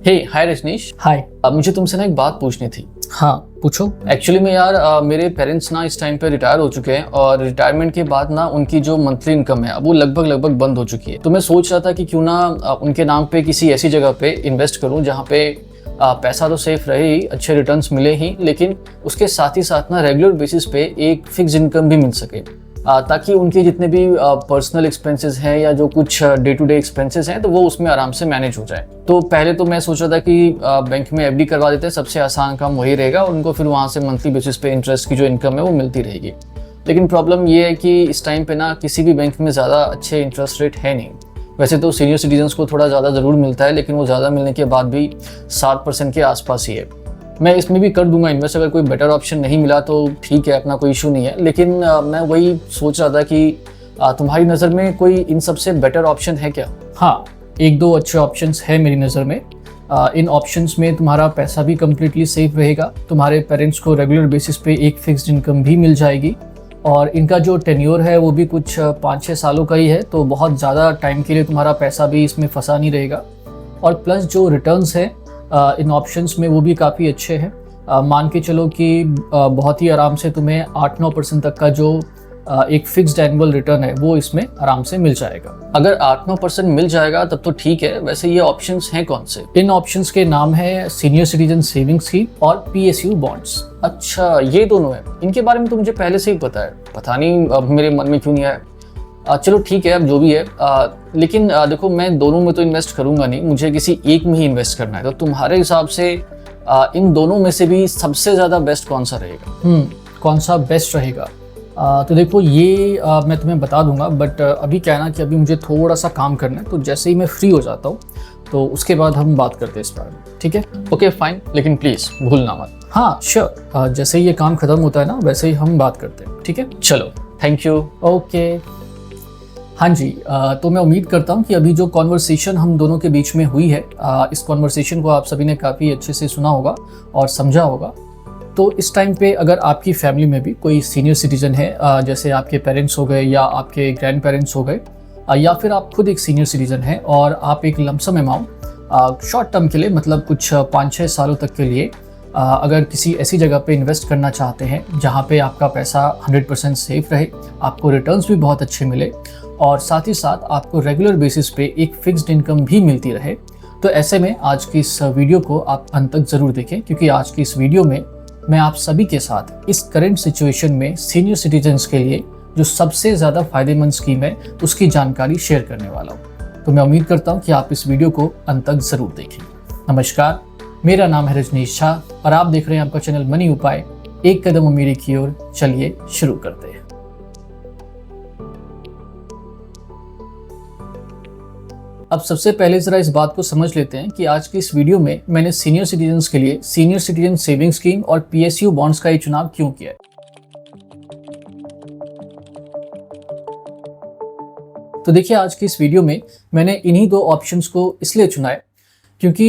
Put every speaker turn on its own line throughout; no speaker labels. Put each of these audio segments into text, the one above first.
हे हाय रजनीश।
हाय।
मुझे तुमसे ना एक बात पूछनी थी।
हाँ पूछो।
एक्चुअली में यार मेरे पेरेंट्स ना इस टाइम पे रिटायर हो चुके हैं और रिटायरमेंट के बाद ना उनकी जो मंथली इनकम है वो लगभग बंद हो चुकी है। तो मैं सोच रहा था कि क्यों ना उनके नाम पे किसी ऐसी जगह पे इन्वेस्ट करूं जहाँ पे पैसा तो सेफ रहे ही, अच्छे रिटर्न्स मिले ही, लेकिन उसके साथ ही साथ ना रेगुलर बेसिस पे एक फिक्स इनकम भी मिल सके, ताकि उनके जितने भी पर्सनल एक्सपेंसेस हैं या जो कुछ डे टू डे एक्सपेंसेस हैं तो वो उसमें आराम से मैनेज हो जाए। तो पहले तो मैं सोच रहा था कि बैंक में एफडी करवा देते हैं, सबसे आसान काम वही रहेगा और उनको फिर वहाँ से मंथली बेसिस पे इंटरेस्ट की जो इनकम है वो मिलती रहेगी। लेकिन प्रॉब्लम ये है कि इस टाइम पे ना किसी भी बैंक में ज़्यादा अच्छे इंटरेस्ट रेट है नहीं। वैसे तो सीनियर सिटीजन्स को थोड़ा ज़्यादा ज़रूर मिलता है, लेकिन वो ज़्यादा मिलने के बाद भी 7% के आसपास ही है। मैं इसमें भी कर दूंगा इन्वेस्ट, अगर कोई बेटर ऑप्शन नहीं मिला तो ठीक है, अपना कोई इशू नहीं है। लेकिन मैं वही सोच रहा था कि तुम्हारी नज़र में कोई इन सबसे बेटर ऑप्शन है क्या?
हाँ, एक दो अच्छे ऑप्शंस है मेरी नज़र में। इन ऑप्शंस में तुम्हारा पैसा भी कम्प्लीटली सेफ रहेगा, तुम्हारे पेरेंट्स को रेगुलर बेसिस पे एक फिक्स्ड इनकम भी मिल जाएगी और इनका जो टेन्योर है वो भी कुछ 5-6 सालों का ही है, तो बहुत ज़्यादा टाइम के लिए तुम्हारा पैसा भी इसमें फंसा नहीं रहेगा। और प्लस जो रिटर्न्स है इन ऑप्शंस में वो भी काफ़ी अच्छे हैं। मान के चलो कि बहुत ही आराम से तुम्हें 8-9% तक का जो एक फिक्स्ड एनुअल रिटर्न है वो इसमें आराम से मिल जाएगा।
अगर 8-9% मिल जाएगा तब तो ठीक है। वैसे ये ऑप्शंस हैं कौन से?
इन ऑप्शंस के नाम है सीनियर सिटीजन सेविंग स्कीम और PSU बॉन्ड्स।
अच्छा, ये दोनों हैं। इनके बारे में तो मुझे पहले से ही पता है, पता नहीं अब मेरे मन में क्यों नहीं आया। चलो ठीक है, अब जो भी है। लेकिन देखो, मैं दोनों में तो इन्वेस्ट करूंगा नहीं, मुझे किसी एक में ही इन्वेस्ट करना है। तो तुम्हारे हिसाब से इन दोनों में से भी सबसे ज़्यादा बेस्ट कौन सा रहेगा?
कौन सा बेस्ट रहेगा? तो देखो ये मैं तुम्हें बता दूंगा, बट अभी क्या है ना कि अभी मुझे थोड़ा सा काम करना है, तो जैसे ही मैं फ्री हो जाता हूँ तो उसके बाद हम बात करते हैं इस बारे में। ठीक है?
ओके फाइन, लेकिन प्लीज़ भूलना मत।
हाँ श्योर, जैसे ही ये काम खत्म होता है ना वैसे ही हम बात करते हैं। ठीक है,
चलो, थैंक यू।
ओके। हाँ जी, तो मैं उम्मीद करता हूँ कि अभी जो कॉन्वर्सेशन हम दोनों के बीच में हुई है, इस कॉन्वर्सेशन को आप सभी ने काफ़ी अच्छे से सुना होगा और समझा होगा। तो इस टाइम पे अगर आपकी फैमिली में भी कोई सीनियर सिटीजन है, जैसे आपके पेरेंट्स हो गए या आपके ग्रैंड पेरेंट्स हो गए, या फिर आप खुद एक सीनियर सिटीजन हैं और आप एक लमसम अमाउंट शॉर्ट टर्म के लिए, मतलब कुछ 5-6 सालों तक के लिए अगर किसी ऐसी जगह पे इन्वेस्ट करना चाहते हैं जहाँ पे आपका पैसा 100% सेफ रहे, आपको रिटर्न्स भी बहुत अच्छे मिले और साथ ही साथ आपको रेगुलर बेसिस पे एक फिक्स्ड इनकम भी मिलती रहे, तो ऐसे में आज की इस वीडियो को आप अंत तक ज़रूर देखें, क्योंकि आज की इस वीडियो में मैं आप सभी के साथ इस करंट सिचुएशन में सीनियर सिटीजन्स के लिए जो सबसे ज़्यादा फायदेमंद स्कीम है उसकी जानकारी शेयर करने वाला हूँ। तो मैं उम्मीद करता हूँ कि आप इस वीडियो को अंत तक ज़रूर देखें। नमस्कार, मेरा नाम है रजनीश झा और आप देख रहे हैं आपका चैनल मनी उपाय, एक कदम अमीरी की ओर। चलिए शुरू करते हैं। अब सबसे पहले ज़रा इस बात को समझ लेते हैं कि आज की इस वीडियो में मैंने सीनियर सिटीजन्स के लिए सीनियर सिटीजन सेविंग स्कीम और PSU बॉन्ड्स का ही चुनाव क्यों किया है। तो देखिए, आज की इस वीडियो में मैंने इन्हीं दो ऑप्शंस को इसलिए चुना है क्योंकि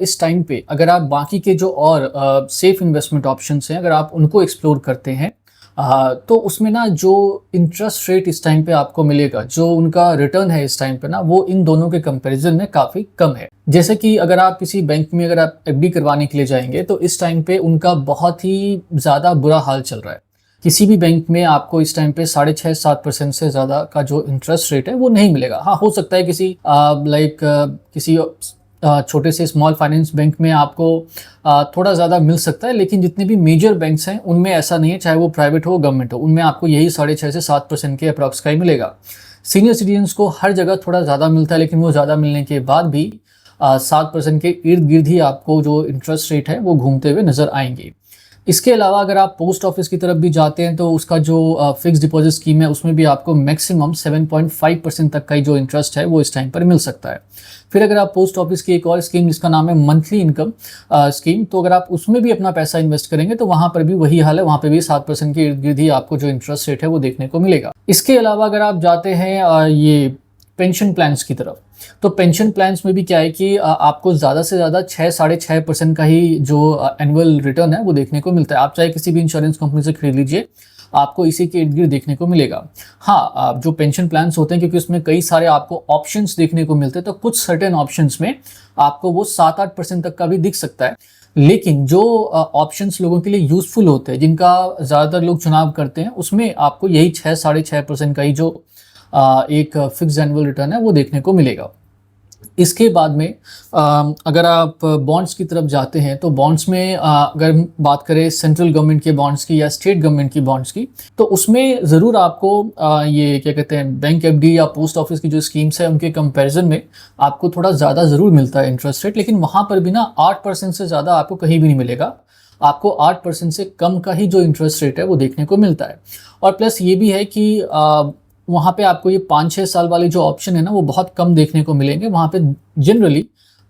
इस टाइम पे अगर आप बाकी के जो और सेफ इन्वेस्टमेंट ऑप्शंस हैं, अगर आप उनको एक्सप्लोर करते हैं तो उसमें ना जो इंटरेस्ट रेट इस टाइम पे आपको मिलेगा, जो उनका रिटर्न है इस टाइम पे ना, वो इन दोनों के कंपैरिजन में काफ़ी कम है। जैसे कि अगर आप किसी बैंक में अगर आप FD करवाने के लिए जाएंगे तो इस टाइम पे उनका बहुत ही ज़्यादा बुरा हाल चल रहा है। किसी भी बैंक में आपको इस टाइम पे 6.5-7% से ज़्यादा का जो इंटरेस्ट रेट है वो नहीं मिलेगा। हाँ, हो सकता है किसी किसी छोटे से स्मॉल फाइनेंस बैंक में आपको थोड़ा ज़्यादा मिल सकता है, लेकिन जितने भी मेजर बैंक्स हैं उनमें ऐसा नहीं है, चाहे वो प्राइवेट हो गवर्नमेंट हो, उनमें आपको यही 6.5 से 7% के अप्रॉक्स का ही मिलेगा। सीनियर सिटीजन्स को हर जगह थोड़ा ज़्यादा मिलता है, लेकिन वो ज़्यादा मिलने के बाद भी 7% के इर्द गिर्द ही आपको जो इंटरेस्ट रेट है वो घूमते हुए नज़र आएंगे। इसके अलावा अगर आप पोस्ट ऑफिस की तरफ भी जाते हैं तो उसका जो फिक्स डिपॉजिट स्कीम है उसमें भी आपको मैक्सिमम 7.5% तक का ही जो इंटरेस्ट है वो इस टाइम पर मिल सकता है। फिर अगर आप पोस्ट ऑफिस की एक और स्कीम जिसका नाम है मंथली इनकम स्कीम, तो अगर आप उसमें भी अपना पैसा इन्वेस्ट करेंगे तो वहाँ पर भी वही हाल है, वहाँ पर भी 7% के इर्द गिर्द ही आपको जो इंटरेस्ट रेट है वो देखने को मिलेगा। इसके अलावा अगर आप जाते हैं ये पेंशन प्लान्स की तरफ, तो पेंशन प्लान्स में भी क्या है कि आपको ज़्यादा से ज़्यादा 6-6.5% का ही जो एनुअल रिटर्न है वो देखने को मिलता है। आप चाहे किसी भी इंश्योरेंस कंपनी से खरीद लीजिए, आपको इसी के इर्द गिर्द देखने को मिलेगा। हाँ, जो पेंशन प्लान्स होते हैं, क्योंकि उसमें कई सारे आपको ऑप्शंस देखने को मिलते हैं, तो कुछ सर्टेन ऑप्शंस में आपको वो 7-8% तक का भी दिख सकता है। लेकिन जो ऑप्शंस लोगों के लिए यूजफुल होते हैं, जिनका ज़्यादातर लोग चुनाव करते हैं, उसमें आपको यही 6-6.5% का ही जो एक फिक्स्ड एनुअल रिटर्न है वो देखने को मिलेगा। इसके बाद में अगर आप बॉन्ड्स की तरफ जाते हैं, तो बॉन्ड्स में अगर हम बात करें सेंट्रल गवर्नमेंट के बॉन्ड्स की या स्टेट गवर्नमेंट की बॉन्ड्स की, तो उसमें ज़रूर आपको ये क्या कहते हैं, बैंक एफडी या पोस्ट ऑफिस की जो स्कीम्स है उनके कंपैरिजन में आपको थोड़ा ज़्यादा ज़रूर मिलता है इंटरेस्ट रेट। लेकिन वहाँ पर भी ना 8% से ज़्यादा आपको कहीं भी नहीं मिलेगा। आपको 8% से कम का ही जो इंटरेस्ट रेट है वो देखने को मिलता है। और प्लस ये भी है कि वहाँ पे आपको ये 5-6 साल वाले जो ऑप्शन है ना वो बहुत कम देखने को मिलेंगे। वहाँ पे जनरली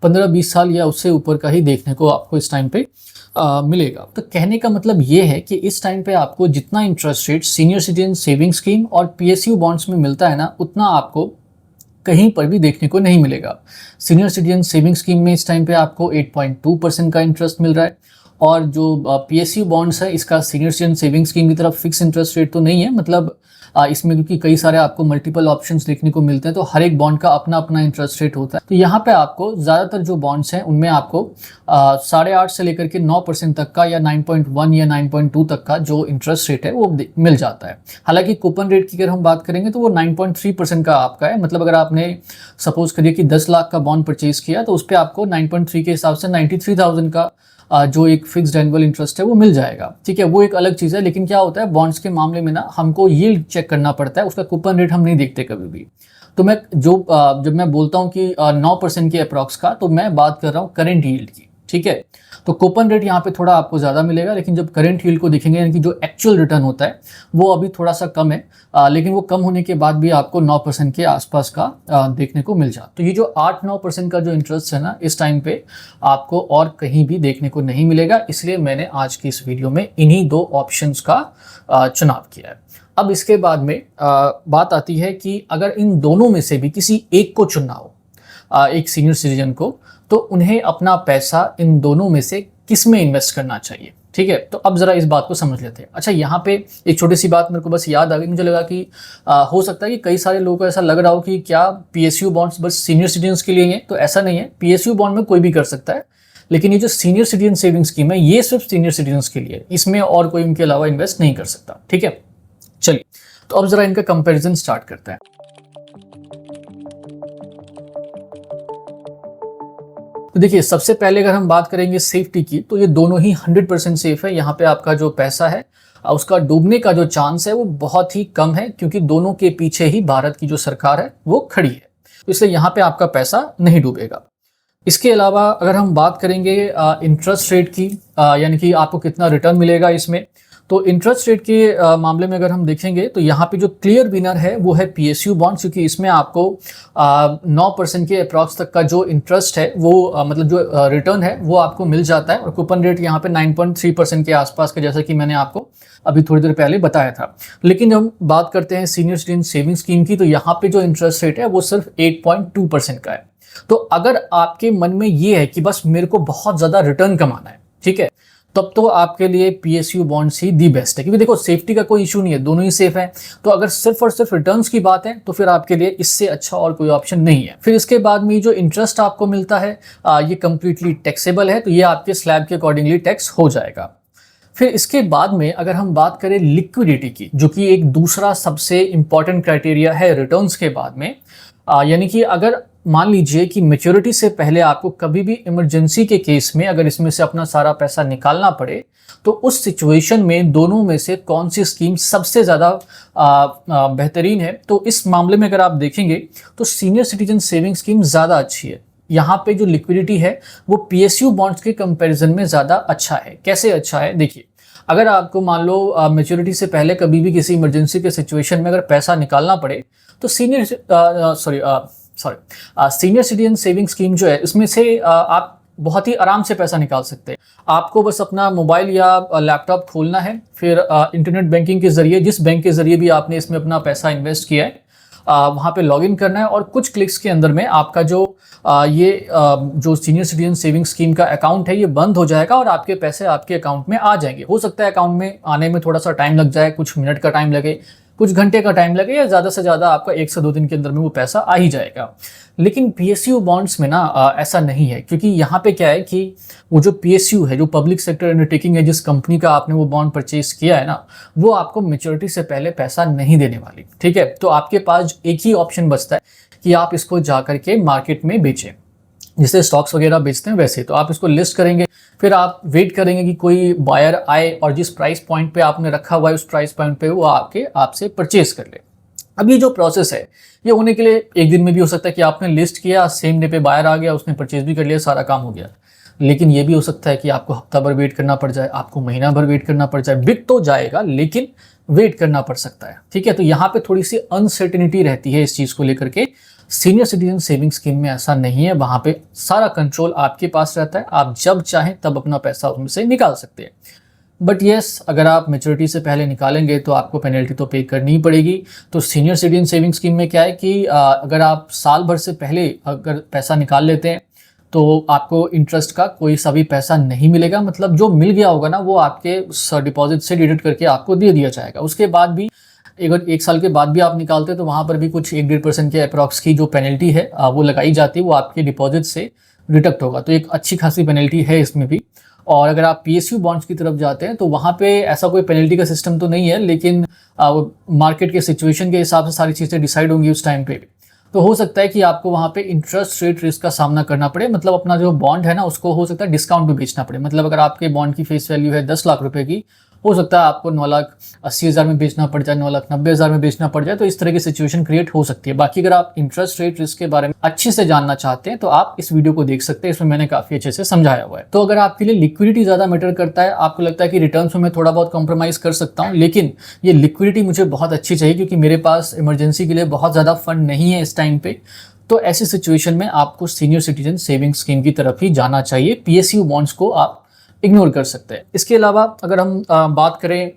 15-20 साल या उससे ऊपर का ही देखने को आपको इस टाइम पे मिलेगा। तो कहने का मतलब ये है कि इस टाइम पे आपको जितना interest rate senior citizen saving scheme और पीएसयू बॉन्ड्स में मिलता है ना, उतना आपको कहीं पर भी देखने को नहीं मिलेगा। सीनियर सिटीजन सेविंग स्कीम में इस टाइम पे आपको 8.2% का इंटरेस्ट मिल रहा है, और जो पीएसयू बॉन्ड्स है इसका सीनियर सिटीजन सेविंग स्कीम की तरफ फिक्स इंटरेस्ट रेट तो नहीं है, मतलब इसमें क्योंकि कई सारे आपको मल्टीपल ऑप्शंस देखने को मिलते हैं, तो हर एक बॉन्ड का अपना अपना इंटरेस्ट रेट होता है। तो यहाँ पे आपको ज़्यादातर जो बॉन्ड्स हैं उनमें आपको 8.5 से लेकर के 9% तक का, या 9.1 या 9.2 तक का जो इंटरेस्ट रेट है वो मिल जाता है। हालांकि कूपन रेट की अगर हम बात करेंगे तो वो 9.3% का आपका है। मतलब अगर आपने सपोज करिए कि 10 लाख का बॉन्ड परचेज किया, तो उस पर आपको 9.3 के हिसाब से 93,000 का जो एक फिक्स्ड एनुअल इंटरेस्ट है वो मिल जाएगा। ठीक है, वो एक अलग चीज़ है। लेकिन क्या होता है, बॉन्ड्स के मामले में ना हमको यील्ड चेक करना पड़ता है, उसका कूपन रेट हम नहीं देखते कभी भी। तो मैं जब मैं बोलता हूँ कि 9% के अप्रॉक्स का, तो मैं बात कर रहा हूँ करेंट यील्ड की। ठीक है, तो कूपन रेट यहाँ पे थोड़ा आपको ज़्यादा मिलेगा, लेकिन जब करंट यील्ड को देखेंगे, यानी कि जो एक्चुअल रिटर्न होता है वो अभी थोड़ा सा कम है, लेकिन वो कम होने के बाद भी आपको 9% के आसपास का देखने को मिल जाता। तो ये जो 8-9% का जो इंटरेस्ट है ना, इस टाइम पे आपको और कहीं भी देखने को नहीं मिलेगा। इसलिए मैंने आज की इस वीडियो में इन्हीं 2 ऑप्शंस का चुनाव किया है। अब इसके बाद में बात आती है कि अगर इन दोनों में से भी किसी एक को चुनना हो, एक सीनियर सिटीजन को, तो उन्हें अपना पैसा इन दोनों में से किस में इन्वेस्ट करना चाहिए। ठीक है, तो अब जरा इस बात को समझ लेते हैं। अच्छा, यहाँ पे एक छोटी सी बात मेरे को बस याद आ गई। मुझे लगा कि हो सकता है कि कई सारे लोगों को ऐसा लग रहा हो कि क्या पीएसयू बॉन्ड्स बस सीनियर सिटीजन्स के लिए हैं, तो ऐसा नहीं है। पीएसयू बॉन्ड में कोई भी कर सकता है, लेकिन ये जो सीनियर सिटीजन सेविंग स्कीम है ये सिर्फ सीनियर सिटीजन्स के लिए, इसमें और कोई इनके अलावा इन्वेस्ट नहीं कर सकता। ठीक है, चलिए तो अब जरा इनका कंपेरिजन स्टार्ट करते हैं। तो देखिए, सबसे पहले अगर हम बात करेंगे सेफ्टी की, तो ये दोनों ही 100% सेफ है। यहाँ पे आपका जो पैसा है उसका डूबने का जो चांस है वो बहुत ही कम है, क्योंकि दोनों के पीछे ही भारत की जो सरकार है वो खड़ी है। तो इसलिए यहाँ पे आपका पैसा नहीं डूबेगा। इसके अलावा अगर हम बात करेंगे इंटरेस्ट रेट की, यानी कि आपको कितना रिटर्न मिलेगा इसमें, तो इंटरेस्ट रेट के मामले में अगर हम देखेंगे तो यहाँ पे जो क्लियर विनर है वो है पीएसयू बॉन्ड्स, क्योंकि इसमें आपको 9% के अप्रॉक्स तक का जो इंटरेस्ट है वो मतलब जो रिटर्न है वो आपको मिल जाता है, और कूपन रेट यहाँ पे 9.3% के आसपास का, जैसा कि मैंने आपको अभी थोड़ी देर पहले बताया था। लेकिन जब हम बात करते हैं सीनियर सिटीजन सेविंग स्कीम की, तो यहाँ पे जो इंटरेस्ट रेट है वो सिर्फ 8.2% का है। तो अगर आपके मन में ये है कि बस मेरे को बहुत ज़्यादा रिटर्न कमाना है, ठीक है, तब तो आपके लिए PSU bonds he the best है, क्योंकि देखो सेफ्टी का कोई इशू नहीं है, दोनों ही सेफ है। तो अगर सिर्फ और सिर्फ रिटर्न्स की बात है तो फिर आपके लिए इससे अच्छा और कोई ऑप्शन नहीं है। फिर इसके बाद में जो इंटरेस्ट आपको मिलता है ये कंप्लीटली टैक्सेबल है, तो ये आपके स्लैब के अकॉर्डिंगली टैक्स हो जाएगा। फिर इसके बाद में अगर हम बात करें लिक्विडिटी की, जो कि एक दूसरा सबसे इंपॉर्टेंट क्राइटेरिया है रिटर्न्स के बाद में, यानी कि अगर मान लीजिए कि मैच्योरिटी से पहले आपको कभी भी इमरजेंसी के केस में अगर इसमें से अपना सारा पैसा निकालना पड़े, तो उस सिचुएशन में दोनों में से कौन सी स्कीम सबसे ज़्यादा बेहतरीन है, तो इस मामले में अगर आप देखेंगे तो सीनियर सिटीजन सेविंग स्कीम ज़्यादा अच्छी है। यहाँ पे जो लिक्विडिटी है वो पीएसयू बॉन्ड्स के कंपैरिजन में ज़्यादा अच्छा है। कैसे अच्छा है, देखिए, अगर आपको मान लो मैच्योरिटी से पहले कभी भी किसी इमरजेंसी के सिचुएशन में अगर पैसा निकालना पड़े, तो सीनियर सिटीजन सेविंग स्कीम जो है इसमें से आप बहुत ही आराम से पैसा निकाल सकते हैं। आपको बस अपना मोबाइल या लैपटॉप खोलना है, फिर इंटरनेट बैंकिंग के जरिए, जिस बैंक के जरिए भी आपने इसमें अपना पैसा इन्वेस्ट किया है, वहाँ पे लॉगिन करना है और कुछ क्लिक्स के अंदर में आपका जो जो सीनियर सिटीजन सेविंग स्कीम का अकाउंट है ये बंद हो जाएगा और आपके पैसे आपके अकाउंट में आ जाएंगे। हो सकता है अकाउंट में आने में थोड़ा सा टाइम लग जाए, कुछ मिनट का टाइम लगे, कुछ घंटे का टाइम लगे, या ज़्यादा से ज़्यादा आपका 1 से 2 दिन के अंदर में वो पैसा आ ही जाएगा। लेकिन PSU बॉन्ड्स में ना ऐसा नहीं है, क्योंकि यहाँ पे क्या है कि वो जो PSU है, जो पब्लिक सेक्टर अंडरटेकिंग है, जिस कंपनी का आपने वो बॉन्ड परचेज किया है ना, वो आपको मैच्योरिटी से पहले पैसा नहीं देने वाली। ठीक है, तो आपके पास एक ही ऑप्शन बचता है कि आप इसको जा करके मार्केट में बेचें, जैसे स्टॉक्स वगैरह बेचते हैं वैसे। तो आप इसको लिस्ट करेंगे, फिर आप वेट करेंगे कि कोई बायर आए और जिस प्राइस पॉइंट पे आपने रखा हुआ है उस प्राइस पॉइंट पे वो आपसे परचेज कर ले। अब ये जो प्रोसेस है ये होने के लिए एक दिन में भी हो सकता है कि आपने लिस्ट किया, सेम डे पे बायर आ गया, उसने परचेज भी कर लिया, सारा काम हो गया। लेकिन ये भी हो सकता है कि आपको हफ्ता भर वेट करना पड़ जाए, आपको महीना भर वेट करना पड़ जाए। बिक तो जाएगा लेकिन वेट करना पड़ सकता है। ठीक है, तो यहाँ पे थोड़ी सी अनसर्टेनिटी रहती है इस चीज़ को लेकर के। सीनियर सिटीजन सेविंग स्कीम में ऐसा नहीं है, वहाँ पे सारा कंट्रोल आपके पास रहता है, आप जब चाहें तब अपना पैसा उसमें से निकाल सकते हैं। बट येस, अगर आप मैच्योरिटी से पहले निकालेंगे तो आपको पेनल्टी तो पे करनी ही पड़ेगी। तो सीनियर सिटीजन सेविंग स्कीम में क्या है कि अगर आप साल भर से पहले अगर पैसा निकाल लेते हैं तो आपको इंटरेस्ट का कोई सा भी पैसा नहीं मिलेगा। मतलब जो मिल गया होगा ना वो आपके डिपॉजिट से डिडक्ट करके आपको दे दिया जाएगा। उसके बाद भी अगर 1 साल के बाद भी आप निकालते हैं तो वहाँ पर भी कुछ 1-1.5% के अप्रॉक्स की जो पेनल्टी है वो लगाई जाती है, वो आपके डिपॉजिट से डिडक्ट होगा। तो एक अच्छी खासी पेनल्टी है इसमें भी। और अगर आप PSU बॉन्ड्स की तरफ जाते हैं तो वहाँ पे ऐसा कोई पेनल्टी का सिस्टम तो नहीं है, लेकिन मार्केट के सिचुएशन के हिसाब से सारी चीज़ें डिसाइड होंगी उस टाइम पे। तो हो सकता है कि आपको वहाँ पे इंटरेस्ट रेट रिस्क का सामना करना पड़े। मतलब अपना जो बॉन्ड है ना उसको हो सकता है डिस्काउंट पे बेचना पड़े। मतलब अगर आपके बॉन्ड की फेस वैल्यू है 10 लाख रुपए की, हो सकता है आपको 9,80,000 में बेचना पड़ जाए, 9,90,000 में बेचना पड़ जाए। तो इस तरह की सिचुएशन क्रिएट हो सकती है। बाकी अगर आप इंटरेस्ट रेट रिस्क के बारे में अच्छे से जानना चाहते हैं तो आप इस वीडियो को देख सकते हैं, इसमें मैंने काफी अच्छे से समझाया हुआ है। तो अगर आपके लिए लिक्विडिटी ज्यादा मैटर करता है, आपको लगता है कि रिटर्न्स में मैं थोड़ा बहुत कॉम्प्रोमाइज कर सकता हूँ, लेकिन ये लिक्विडिटी मुझे बहुत अच्छी चाहिए क्योंकि मेरे पास इमरजेंसी के लिए बहुत ज्यादा फंड नहीं है इस टाइम पे, तो ऐसी सिचुएशन में आपको सीनियर सिटीजन सेविंग स्कीम की तरफ ही जाना चाहिए। PSU बॉन्ड्स को आप इग्नोर कर सकते हैं। इसके अलावा अगर हम बात करें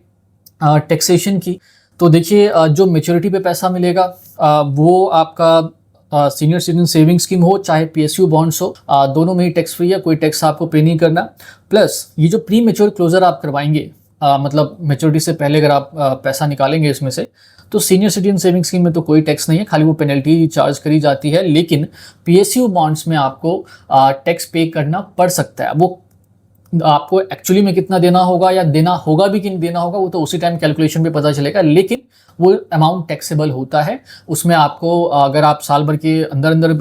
टैक्सेशन की, तो देखिए जो मैच्योरिटी पे पैसा मिलेगा वो आपका सीनियर सिटीजन सेविंग स्कीम हो चाहे PSU बॉन्ड्स हो, दोनों में ही टैक्स फ्री है, कोई टैक्स आपको पे नहीं करना। प्लस ये जो प्री मैच्योर क्लोजर आप करवाएंगे, मतलब मैच्योरिटी से पहले अगर आप पैसा निकालेंगे इसमें से, तो सीनियर सिटीजन सेविंग स्कीम में तो कोई टैक्स नहीं है, खाली वो पेनल्टी चार्ज करी जाती है। लेकिन PSU बॉन्ड्स में आपको टैक्स पे करना पड़ सकता है। वो आपको एक्चुअली में कितना देना होगा या देना होगा भी कि नहीं देना होगा वो तो उसी टाइम कैलकुलेशन पे पता चलेगा, लेकिन वो अमाउंट टैक्सेबल होता है। उसमें आपको अगर आप साल भर के अंदर अंदर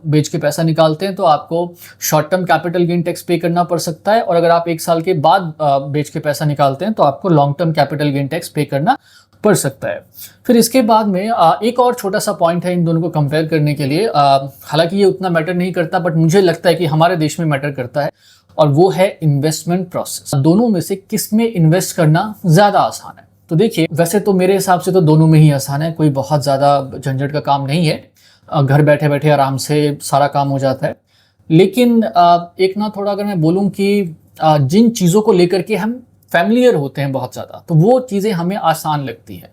बेच के पैसा निकालते हैं तो आपको short term capital gain tax पे करना पड़ सकता है, और अगर आप 1 साल के बाद बेच के पैसा निकालते हैं तो आपको long term capital gain tax पे करना पड़ सकता है। फिर इसके बाद में एक और छोटा सा पॉइंट है इन दोनों को कंपेयर करने के लिए, हालांकि ये उतना मैटर नहीं करता बट मुझे लगता है कि हमारे देश में मैटर करता है, और वो है इन्वेस्टमेंट प्रोसेस। दोनों में से किस में इन्वेस्ट करना ज़्यादा आसान है? तो देखिए, वैसे तो मेरे हिसाब से तो दोनों में ही आसान है, कोई बहुत ज़्यादा झंझट का काम नहीं है, घर बैठे बैठे आराम से सारा काम हो जाता है। लेकिन एक ना थोड़ा अगर मैं बोलूँ कि जिन चीज़ों को लेकर के हम फैमिलियर होते हैं बहुत ज़्यादा, तो वो चीज़ें हमें आसान लगती हैं,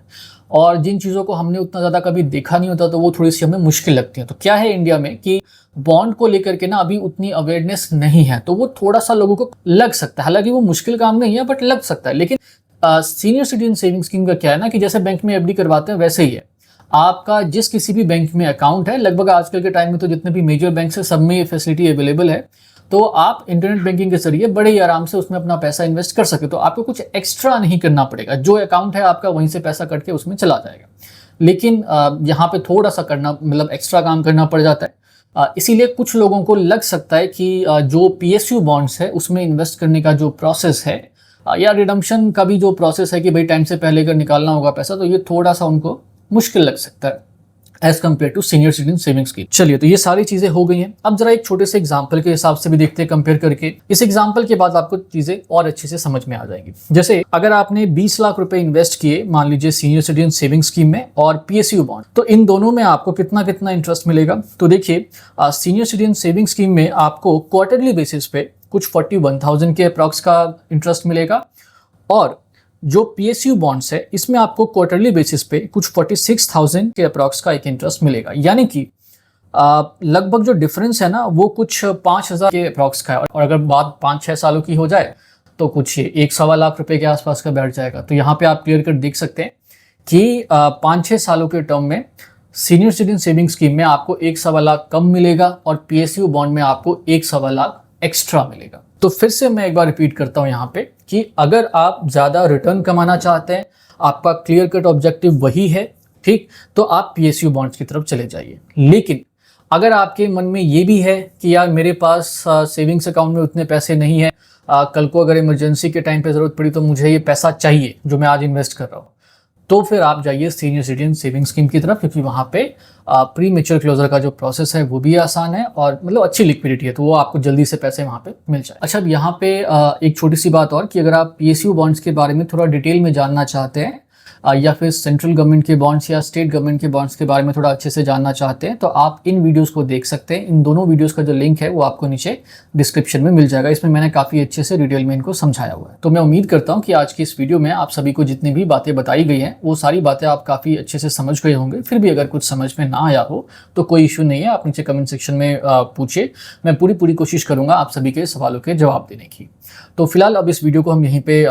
और जिन चीज़ों को हमने उतना ज़्यादा कभी देखा नहीं होता तो वो थोड़ी सी हमें मुश्किल लगती है। तो क्या है इंडिया में कि बॉन्ड को लेकर के ना अभी उतनी अवेयरनेस नहीं है, तो वो थोड़ा सा लोगों को लग सकता है। हालांकि वो मुश्किल काम नहीं है बट लग सकता है। लेकिन सीनियर सिटीजन सेविंग स्कीम का क्या है ना कि जैसे बैंक में FD करवाते हैं वैसे ही है। आपका जिस किसी भी बैंक में अकाउंट है, लगभग आजकल के टाइम में तो जितने भी मेजर बैंक है सब में ये फैसिलिटी अवेलेबल है, तो आप इंटरनेट बैंकिंग के जरिए बड़े ही आराम से उसमें अपना पैसा इन्वेस्ट कर सकते हो। तो आपको कुछ एक्स्ट्रा नहीं करना पड़ेगा, जो अकाउंट है आपका वहीं से पैसा कट के उसमें चला जाएगा। लेकिन यहाँ पे थोड़ा सा करना, मतलब एक्स्ट्रा काम करना पड़ जाता है। इसीलिए कुछ लोगों को लग सकता है कि जो PSU बॉन्ड्स है उसमें इन्वेस्ट करने का जो प्रोसेस है या रिडम्पशन का भी जो प्रोसेस है कि भाई टाइम से पहले अगर निकालना होगा पैसा, तो ये थोड़ा सा उनको मुश्किल लग सकता है as compare to senior citizen saving scheme. चलिए, तो ये सारी चीजें हो गई हैं। अब जरा एक छोटे से एग्जांपल के हिसाब से भी देखते हैं कंपेयर करके। इस एग्जांपल के बाद आपको चीजें और अच्छे से समझ में आ जाएंगी। जैसे अगर आपने 20 लाख रुपए इन्वेस्ट किए मान लीजिए सीनियर सिटीजन सेविंग स्कीम में और PSU बॉन्ड, तो इन दोनों में आपको कितना कितना इंटरेस्ट मिलेगा? तो देखिए, सीनियर सिटीजन सेविंग स्कीम में आपको क्वार्टरली बेसिस पे कुछ 41,000 के अप्रॉक्स का इंटरेस्ट मिलेगा, और जो PSU बॉन्ड्स है इसमें आपको क्वार्टरली बेसिस पे कुछ 46,000 के अप्रॉक्स का एक इंटरेस्ट मिलेगा, यानी कि लगभग जो डिफरेंस है ना वो कुछ 5,000 के अप्रॉक्स का है। और अगर बात 5-6 सालों की हो जाए तो कुछ 1-1.25 लाख रुपए के आसपास का बैठ जाएगा। तो यहाँ पे आप क्लियर कट देख सकते हैं कि 5-6 सालों के टर्म में सीनियर सिटीजन सेविंग स्कीम में आपको 1.25 लाख कम मिलेगा और PSU बॉन्ड में आपको 1.25 लाख एक्स्ट्रा मिलेगा। तो फिर से मैं एक बार रिपीट करता हूं यहाँ पे कि अगर आप ज़्यादा रिटर्न कमाना चाहते हैं, आपका क्लियर कट ऑब्जेक्टिव वही है, ठीक, तो आप PSU बॉन्ड्स की तरफ चले जाइए। लेकिन अगर आपके मन में ये भी है कि यार मेरे पास सेविंग्स अकाउंट में उतने पैसे नहीं है, कल को अगर इमरजेंसी के टाइम पे ज़रूरत पड़ी तो मुझे ये पैसा चाहिए जो मैं आज इन्वेस्ट कर रहा हूँ, तो फिर आप जाइए सीनियर सिटीजन सेविंग स्कीम की तरफ, क्योंकि वहाँ पे प्री मेच्योर क्लोजर का जो प्रोसेस है वो भी आसान है और मतलब अच्छी लिक्विडिटी है, तो वो आपको जल्दी से पैसे वहाँ पे मिल जाए। अच्छा, अब यहाँ पे एक छोटी सी बात और कि अगर आप PSU बॉन्ड्स के बारे में थोड़ा डिटेल में जानना चाहते हैं या फिर सेंट्रल गवर्नमेंट के बॉन्ड्स या स्टेट गवर्नमेंट के बॉन्ड्स के बारे में थोड़ा अच्छे से जानना चाहते हैं तो आप इन वीडियोस को देख सकते हैं। इन दोनों वीडियोस का जो लिंक है वो आपको नीचे डिस्क्रिप्शन में मिल जाएगा। इसमें मैंने काफ़ी अच्छे से डिटेल में इनको समझाया हुआ है। तो मैं उम्मीद करता हूँ कि आज की इस वीडियो में आप सभी को जितनी भी बातें बताई गई हैं वो सारी बातें आप काफ़ी अच्छे से समझ गए होंगे। फिर भी अगर कुछ समझ में ना आया हो तो कोई इशू नहीं है, आप नीचे कमेंट सेक्शन में पूछिए, मैं पूरी कोशिश करूँगा आप सभी के सवालों के जवाब देने की। तो फिलहाल अब इस वीडियो को हम यहीं पे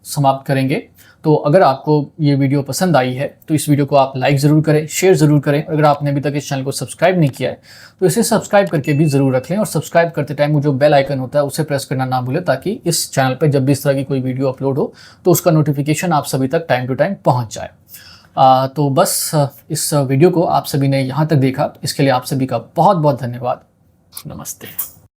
समाप्त करेंगे। तो अगर आपको ये वीडियो पसंद आई है तो इस वीडियो को आप लाइक ज़रूर करें, शेयर ज़रूर करें। अगर आपने अभी तक इस चैनल को सब्सक्राइब नहीं किया है तो इसे सब्सक्राइब करके भी ज़रूर रख लें और सब्सक्राइब करते टाइम वो जो बेल आइकन होता है उसे प्रेस करना ना भूलें, ताकि इस चैनल पर जब भी इस तरह की कोई वीडियो अपलोड हो तो उसका नोटिफिकेशन आप सभी तक टाइम टू टाइम पहुँच जाए। तो बस इस वीडियो को आप सभी ने यहाँ तक देखा, इसके लिए आप सभी का बहुत बहुत धन्यवाद। नमस्ते।